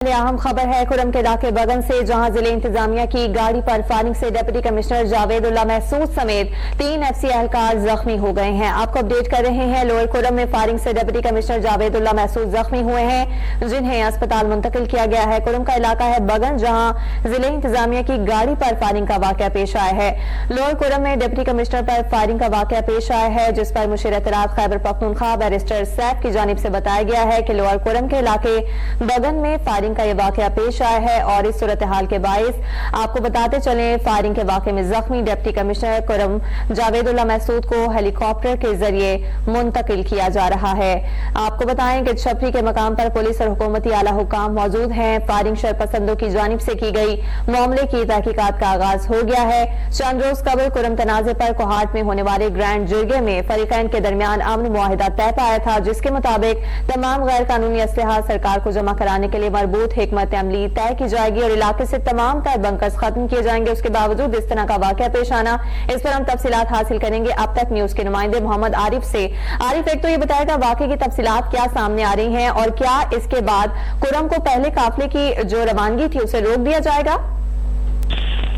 अहम खबर है खुर्रम के इलाके बगन से, जहां जिले इंतजामिया की गाड़ी पर फायरिंग से डिप्टी कमिश्नर जावेदुल्ला महसूद समेत 3 एफसी एहलकार जख्मी हो गए हैं। आपको अपडेट कर रहे हैं, लोअर खुर्रम में फायरिंग से डिप्टी कमिश्नर जावेदुल्ला महसूद जख्मी हुए हैं, जिन्हें अस्पताल मुंतकिल किया गया है। खुर्रम का इलाका है बगन, जहां जिले इंतजामिया की गाड़ी पर फायरिंग का वाकया पेश आया है। लोअर खुर्रम में डिप्टी कमिश्नर पर फायरिंग का वाकया पेश आया है, जिस पर मुशीर इत्तलात खैबर पख्तूनख्वा बैरिस्टर सैफ की जानिब से बताया गया है कि लोअर खुर्रम के इलाके बगन में फायरिंग का यह वाकया पेश आया है और इस सूरत हाल के बाइस आपको बताते चले, फायरिंग के वाकये में जख्मी डिप्टी कमिश्नर खुर्रम जावेदुल्ला महसूद को हेलीकॉप्टर के जरिए मुंतकिल किया जा रहा है। आपको बताएं कि छपरी के मकाम पर पुलिस और हुकूमती आला हुकाम मौजूद हैं। फायरिंग शरपसंदों की जानिब से की गई, मामले की तहकीकात का आगाज हो गया है। चंद रोज कबल खुर्रम तनाजे पर कोहाट में होने वाले ग्रैंड जिरगे में फरीकैन के दरमियान अमन मुआहिदा तय पाया था, जिसके मुताबिक तमाम गैर कानूनी असलहा सरकार को जमा कराने के लिए मरबूत हिकमत अमली तय की जाएगी और इलाके से तमाम तर बंकर्स खत्म किए जाएंगे। उसके बावजूद इस तरह का वाकया पेश आना, इस पर हम तफसीलात हासिल करेंगे अब तक न्यूज के नुमाइंदे मोहम्मद आरिफ से। आरिफ, एक तो ये बताएगा वाकये की तफसीलात क्या सामने आ रही हैं और क्या इसके बाद खुर्रम को पहले काफिले की जो रवानगी थी उसे रोक दिया जाएगा?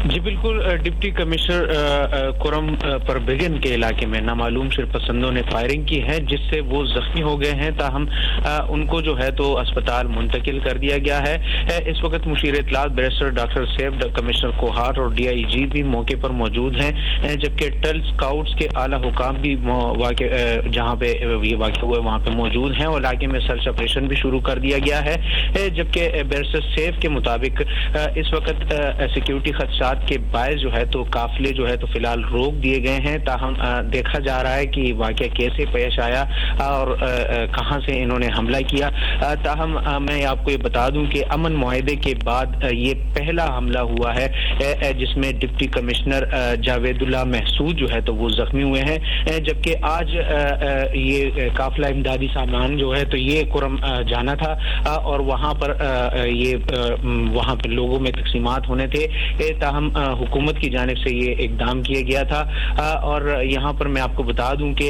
जी बिल्कुल, डिप्टी कमिश्नर खुर्रम पर बिगन के इलाके में नामालूम शरपसंदों ने फायरिंग की है, जिससे वो जख्मी हो गए हैं। ताहम उनको जो है तो अस्पताल मुंतकिल कर दिया गया है। इस वक्त मुशीर इत्तलात barrister doctor Saif, commissioner Kohat और DIG भी मौके पर मौजूद हैं, जबकि टल स्काउट्स के आला हुकाम भी जहाँ पे ये वाक़या हुआ वहाँ पे मौजूद हैं और इलाके में सर्च ऑपरेशन भी शुरू कर दिया गया है। जबकि बैरिस्टर सैफ के मुताबिक इस वक्त सिक्योरिटी खदशात के बायस जो है तो काफिले जो है तो फिलहाल रोक दिए गए हैं। ताहम देखा जा रहा है कि वाकया कैसे पेश आया और कहां से इन्होंने हमला किया। ताहम मैं आपको ये बता दूं कि अमन मुआहिदे के बाद ये पहला हमला हुआ है जिसमें डिप्टी कमिश्नर जावेदुल्ला महसूद जो है तो वो जख्मी हुए हैं, जबकि आज ये काफिला इमदादी सामान जो है तो ये खुर्रम जाना था और वहां पर ये वहां पर लोगों में तकसीमात होने थे। ताहम हुकूमत की जानिब से ये इकदाम किया गया था और यहाँ पर मैं आपको बता दूं कि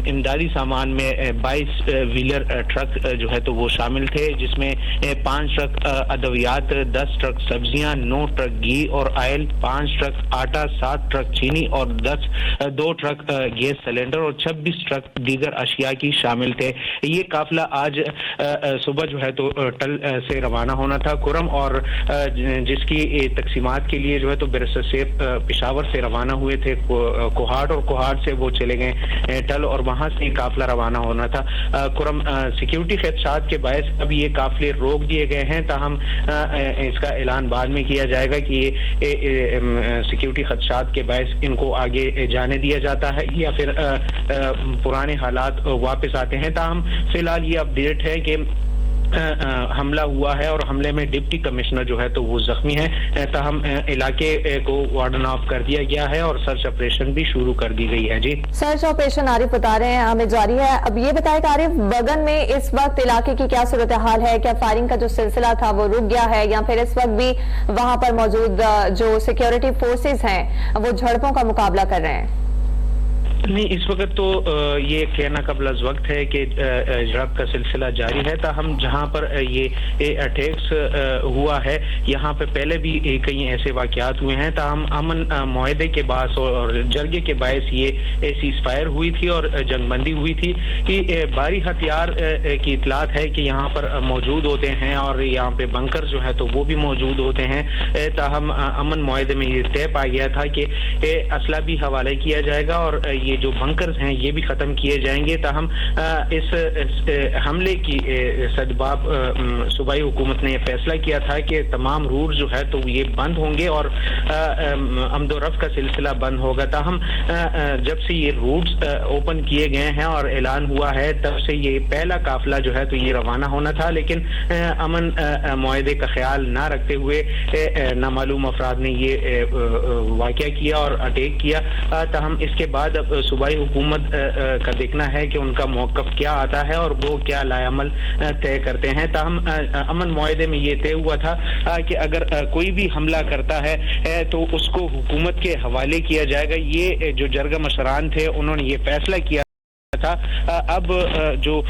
इमदादी सामान में 22 व्हीलर ट्रक जो है तो वो शामिल थे, जिसमें 5 ट्रक अदवियात, 10 ट्रक सब्जियां, 9 ट्रक घी और ऑयल, 5 ट्रक आटा, 7 ट्रक चीनी और 2 ट्रक गैस सिलेंडर और 26 ट्रक दीगर अशिया की शामिल थे। ये काफिला आज सुबह जो है तो टल से रवाना होना था खुर्रम, और जिसकी तकसीमात के लिए जो है तो बैरिस्टर सैफ पेशावर से रवाना हुए थे कोहाट, और कोहाट से वो चले गए टल और वहां से काफिला रवाना होना था खुर्रम। सिक्योरिटी खदशात के बायस अब ये काफिले रोक दिए गए हैं। ताहम इसका ऐलान बाद में किया जाएगा कि ये सिक्योरिटी खदशात के बायस इनको आगे जाने दिया जाता है या फिर पुराने हालात वापस आते हैं। ताहम फिलहाल ये अपडेट है कि हमला हुआ है और हमले में डिप्टी कमिश्नर जो है तो वो जख्मी है। ताहम इलाके को वार्डन ऑफ कर दिया गया है और सर्च ऑपरेशन भी शुरू कर दी गई है। जी, सर्च ऑपरेशन आरिफ बता रहे हैं हमें जारी है। अब ये बताएगा आरिफ, बगन में इस वक्त इलाके की क्या सूरत हाल है? क्या फायरिंग का जो सिलसिला था वो रुक गया है या फिर इस वक्त भी वहां पर मौजूद जो सिक्योरिटी फोर्सेज हैं वो झड़पों का मुकाबला कर रहे हैं? नहीं, इस वक्त तो ये कहना कबल वक्त है कि झड़प का सिलसिला जारी है। ताहम जहाँ पर ये अटैक्स हुआ है यहाँ पे पहले भी कई ऐसे वाकयात हुए हैं। ताहम अमन मुआहिदे के बास और जरगे के बायस ये सीज़फायर हुई थी और जंगबंदी हुई थी कि भारी हथियार की इतलात है कि यहाँ पर मौजूद होते हैं और यहाँ पे बंकर जो है तो वो भी मौजूद होते हैं। ताहम अमन मुआहिदे में ये तय पाया गया था कि असला भी हवाले किया जाएगा और ये जो बंकर्स हैं ये भी खत्म किए जाएंगे। ताहम इस हमले की सदबाब सूबाई हुकूमत ने यह फैसला किया था कि तमाम रूट जो है तो ये बंद होंगे और आमदोरफ्त का सिलसिला बंद होगा। ताहम जब से ये रूट्स ओपन किए गए हैं और ऐलान हुआ है तब से ये पहला काफिला जो है तो ये रवाना होना था, लेकिन अमन मुआहिदे का ख्याल ना रखते हुए नामालूम अफराद ने ये वाक़या किया और अटैक किया। ताहम इसके बाद अब सूबाई हुकूमत का देखना है कि उनका मौक़िफ़ क्या आता है और वो क्या लायामल तय करते हैं। ताहम अमन मुआहिदे में ये तय हुआ था कि अगर कोई भी हमला करता है तो उसको हुकूमत के हवाले किया जाएगा। ये जो जरगा मशरान थे उन्होंने ये फैसला किया تھا। اب جو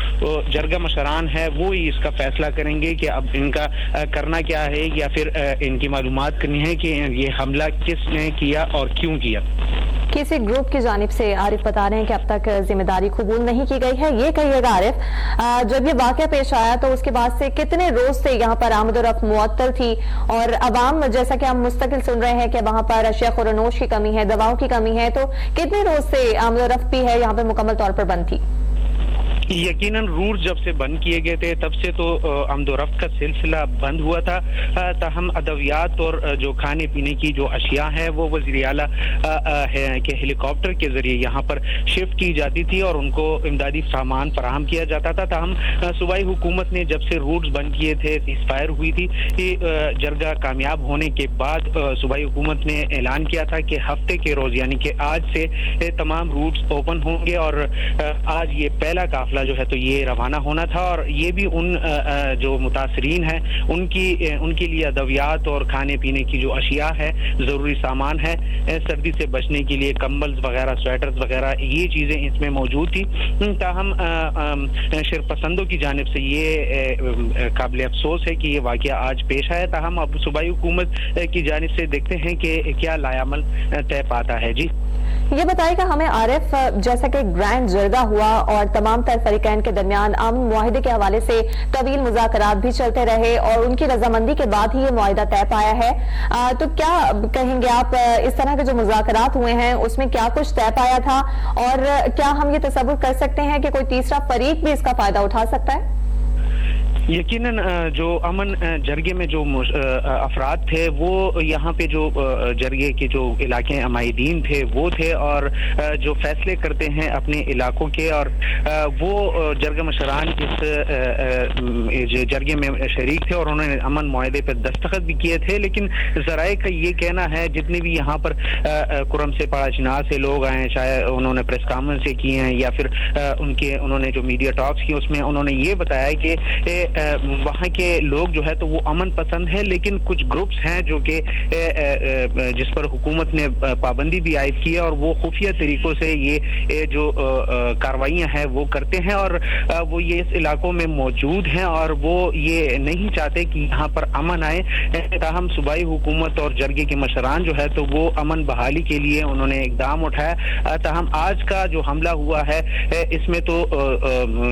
جرگہ مشران ہے وہ ہی اس کا فیصلہ کریں گے کہ اب ان کا کرنا کیا ہے، یا پھر ان کی معلومات کرنی ہے کہ یہ حملہ کس نے کیا اور کیوں کیا۔ کسی گروپ کی جانب سے عارف بتا رہے ہیں کہ اب تک ذمہ داری قبول نہیں کی گئی ہے، یہ کہیے گا عارف جب یہ واقعہ پیش آیا تو اس کے بعد سے کتنے روز سے یہاں پر آمد و رفت معطل تھی، اور عوام جیسا کہ ہم مستقل سن رہے ہیں کہ وہاں پر اشیاء خورنوش کی کمی ہے، دواؤں کی کمی ہے، تو کتنے روز سے آمد و رفت بھی ہے یہاں پر مکمل طور پر بند تھی؟ یقیناً روٹ جب سے بند کیے گئے تھے تب سے تو آمد و رفت کا سلسلہ بند ہوا تھا، تاہم ادویات اور جو کھانے پینے کی جو اشیاء ہیں وہ وزیر اعلیٰ کے ہیلی کاپٹر کے ذریعے یہاں پر شفٹ کی جاتی تھی اور ان کو امدادی سامان فراہم کیا جاتا تھا۔ تاہم صوبائی حکومت نے جب سے روٹس بند کیے تھے، سیز فائر ہوئی تھی، جرگہ کامیاب ہونے کے بعد صوبائی حکومت نے اعلان کیا تھا کہ ہفتے کے روز یعنی کہ آج سے تمام روٹس اوپن ہوں گے، اور آج یہ پہلا قافلہ جو ہے تو یہ روانہ ہونا تھا، اور یہ بھی ان جو متاثرین ہیں ان کے لیے ادویات اور کھانے پینے کی جو اشیاء ہے، ضروری سامان ہے، سردی سے بچنے کے لیے کمبلز وغیرہ، سویٹرز وغیرہ، یہ چیزیں اس میں موجود تھی۔ تاہم شرپسندوں کی جانب سے یہ قابل افسوس ہے کہ یہ واقعہ آج پیش آیا، تاہم اب صوبائی حکومت کی جانب سے دیکھتے ہیں کہ کیا لائعمل طے پاتا ہے۔ جی یہ بتائے گا ہمیں عارف، جیسا کہ گرینڈ جرگہ ہوا اور تمام تر فریقین کے درمیان امن معاہدے کے حوالے سے طویل مذاکرات بھی چلتے رہے اور ان کی رضامندی کے بعد ہی یہ معاہدہ طے پایا ہے، تو کیا کہیں گے آپ اس طرح کے جو مذاکرات ہوئے ہیں اس میں کیا کچھ طے پایا تھا، اور کیا ہم یہ تصور کر سکتے ہیں کہ کوئی تیسرا فریق بھی اس کا فائدہ اٹھا سکتا ہے؟ یقیناً جو امن جرگے میں جو افراد تھے وہ یہاں پہ جو جرگے کے جو علاقے عمائدین تھے وہ تھے، اور جو فیصلے کرتے ہیں اپنے علاقوں کے، اور وہ جرگہ مشران اس جرگے میں شریک تھے اور انہوں نے امن معاہدے پر دستخط بھی کیے تھے۔ لیکن ذرائع کا یہ کہنا ہے، جتنے بھی یہاں پر کرم سے پاڑا چنار سے لوگ آئے، چاہے انہوں نے پریس کانفرنس سے کی ہیں یا پھر انہوں نے جو میڈیا ٹاکس کی، اس میں انہوں نے یہ بتایا کہ وہاں کے لوگ جو ہے تو وہ امن پسند ہے، لیکن کچھ گروپس ہیں جو کہ جس پر حکومت نے پابندی بھی عائد کی ہے، اور وہ خفیہ طریقوں سے یہ جو کاروائیاں ہیں وہ کرتے ہیں، اور وہ یہ اس علاقوں میں موجود ہیں، اور وہ یہ نہیں چاہتے کہ یہاں پر امن آئے۔ تاہم صوبائی حکومت اور جرگے کے مشران جو ہے تو وہ امن بحالی کے لیے انہوں نے اقدام اٹھایا۔ تاہم آج کا جو حملہ ہوا ہے اس میں تو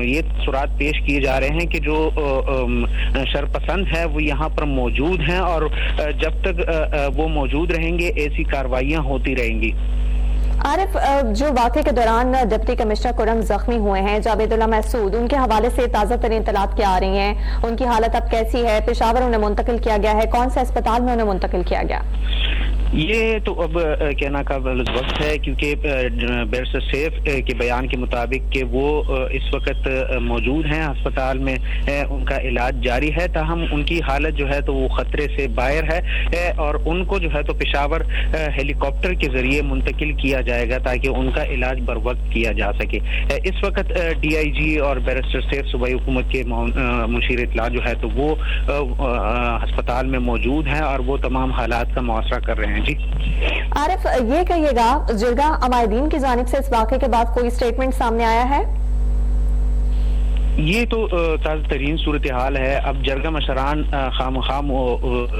یہ تاثرات پیش کیے جا رہے ہیں کہ جو شرپسند ہے وہ یہاں پر موجود ہیں، اور جب تک وہ موجود رہیں گے ایسی کاروائیاں ہوتی رہیں گی۔ عارف، جو واقعے کے دوران ڈپٹی کمشنر کرم زخمی ہوئے ہیں جاوید اللہ محسود، ان کے حوالے سے تازہ ترین اطلاعات کیا آ رہی ہیں؟ ان کی حالت اب کیسی ہے؟ پشاور انہیں منتقل کیا گیا ہے؟ کون سے اسپتال میں انہیں منتقل کیا گیا؟ یہ تو اب کہنا قابل وقت ہے، کیونکہ بیرسٹر سیف کے بیان کے مطابق کہ وہ اس وقت موجود ہیں ہسپتال میں، ان کا علاج جاری ہے، تاہم ان کی حالت جو ہے تو وہ خطرے سے باہر ہے، اور ان کو جو ہے تو پشاور ہیلی کاپٹر کے ذریعے منتقل کیا جائے گا تاکہ ان کا علاج بر وقت کیا جا سکے۔ اس وقت ڈی آئی جی اور بیرسٹر سیف صوبائی حکومت کے مشیر اطلاع جو ہے تو وہ ہسپتال میں موجود ہیں اور وہ تمام حالات کا محاصرہ کر رہے ہیں۔ جی عارف، یہ کہیے گا جرگہ عمائدین کی جانب سے اس واقعے کے بعد کوئی سٹیٹمنٹ سامنے آیا ہے؟ یہ تو تازہ ترین صورتحال ہے۔ اب جرگہ مشران خام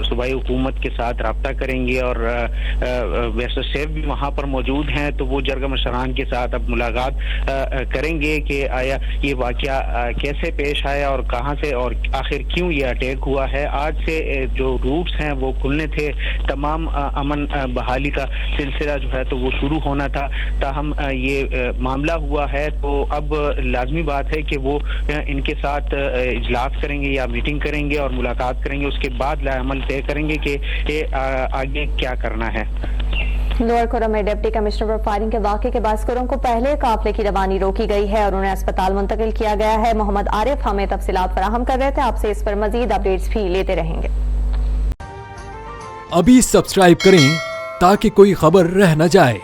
صوبائی حکومت کے ساتھ رابطہ کریں گے، اور بیرسٹر سیف بھی وہاں پر موجود ہیں، تو وہ جرگہ مشران کے ساتھ اب ملاقات کریں گے کہ آیا یہ واقعہ کیسے پیش آیا اور کہاں سے اور آخر کیوں یہ اٹیک ہوا ہے۔ آج سے جو روٹس ہیں وہ کھلنے تھے، تمام امن بحالی کا سلسلہ جو ہے تو وہ شروع ہونا تھا، تاہم یہ معاملہ ہوا ہے تو اب لازمی بات ہے کہ وہ ان کے ساتھ اجلاس کریں گے یا میٹنگ کریں گے اور ملاقات کریں گے، اس کے بعد لائحہ طے کریں گے کہ آگے کیا کرنا ہے۔ لوئر کرم میں ڈپٹی کمشنر پر فائرنگ کے واقعے کے باعث کرم کو پہلے قافلے کی روانی روکی گئی ہے اور انہیں اسپتال منتقل کیا گیا ہے۔ محمد عارف ہمیں تفصیلات فراہم کر رہے تھے، آپ سے اس پر مزید اپڈیٹس بھی لیتے رہیں گے۔ ابھی سبسکرائب کریں تاکہ کوئی خبر رہ نہ جائے۔